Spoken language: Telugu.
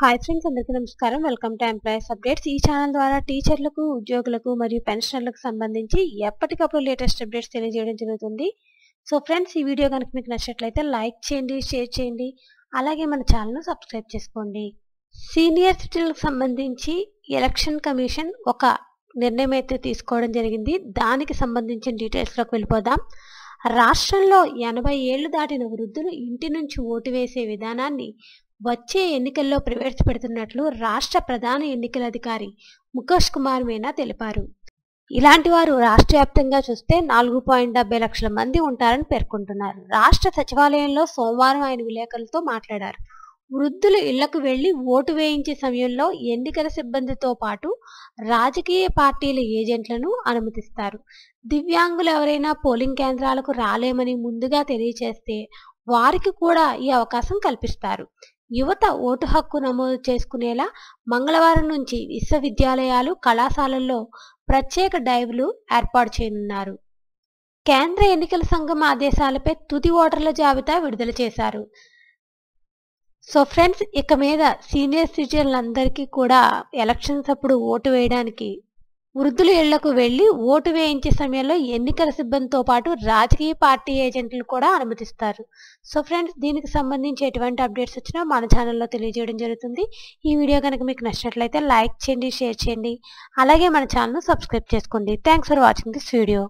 హాయ్ ఫ్రెండ్స్, అందరికీ నమస్కారం. Welcome to employees updates. ఈ ఛానల్ ద్వారా టీచర్లకు, ఉద్యోగులకు మరియు పెన్షనర్లకు సంబంధించి ఎప్పటికప్పుడు లేటెస్ట్ అప్డేట్స్ తెలియజేయడం జరుగుతుంది. సో ఫ్రెండ్స్, ఈ వీడియో కనుక మీకు నచ్చినట్లయితే లైక్ చేయండి, షేర్ చేయండి, అలాగే మన ఛానల్ను సబ్స్క్రైబ్ చేసుకోండి. సీనియర్ సిటిజన్లకు సంబంధించి ఎలక్షన్ కమిషన్ ఒక నిర్ణయం అయితే తీసుకోవడం జరిగింది. దానికి సంబంధించిన డీటెయిల్స్లోకి వెళ్ళిపోదాం. రాష్ట్రంలో 80 ఏళ్లు దాటిన వృద్ధులు ఇంటి నుంచి ఓటు వేసే విధానాన్ని వచ్చే ఎన్నికల్లో ప్రవేశపెడుతున్నట్లు రాష్ట్ర ప్రధాన ఎన్నికల అధికారి ముఖేష్ కుమార్ మీనా తెలిపారు. ఇలాంటి వారు రాష్ట్ర వ్యాప్తంగా చూస్తే 4.70 లక్షల మంది ఉంటారని పేర్కొంటున్నారు. రాష్ట్ర సచివాలయంలో సోమవారం ఆయన విలేకరులతో మాట్లాడారు. వృద్ధులు ఇళ్లకు వెళ్లి ఓటు వేయించే సమయంలో ఎన్నికల సిబ్బందితో పాటు రాజకీయ పార్టీల ఏజెంట్లను అనుమతిస్తారు. దివ్యాంగులు ఎవరైనా పోలింగ్ కేంద్రాలకు రాలేమని ముందుగా తెలియచేస్తే వారికి కూడా ఈ అవకాశం కల్పిస్తారు. యువత ఓటు హక్కు నమోదు చేసుకునేలా మంగళవారం నుంచి విశ్వవిద్యాలయాలు, కళాశాలల్లో ప్రత్యేక డ్రైవ్లు ఏర్పాటు చేయనున్నారు. కేంద్ర ఎన్నికల సంఘం ఆదేశాలపై తుది ఓటర్ల జాబితా విడుదల చేశారు. సో ఫ్రెండ్స్, ఇక మీద సీనియర్ సిటిజన్లందరికీ కూడా ఎలక్షన్స్ అప్పుడు ఓటు వేయడానికి వృద్ధుల ఇళ్లకు వెళ్లి ఓటు వేయించే సమయంలో ఎన్నికల సిబ్బందితో పాటు రాజకీయ పార్టీ ఏజెంట్లు కూడా అనుమతిస్తారు. సో ఫ్రెండ్స్, దీనికి సంబంధించి ఎటువంటి అప్డేట్స్ వచ్చినా మన ఛానల్లో తెలియజేయడం జరుగుతుంది. ఈ వీడియో కనుక మీకు నచ్చినట్లయితే లైక్ చేయండి, షేర్ చేయండి, అలాగే మన ఛానల్ను సబ్స్క్రైబ్ చేసుకోండి. Thanks for watching this video.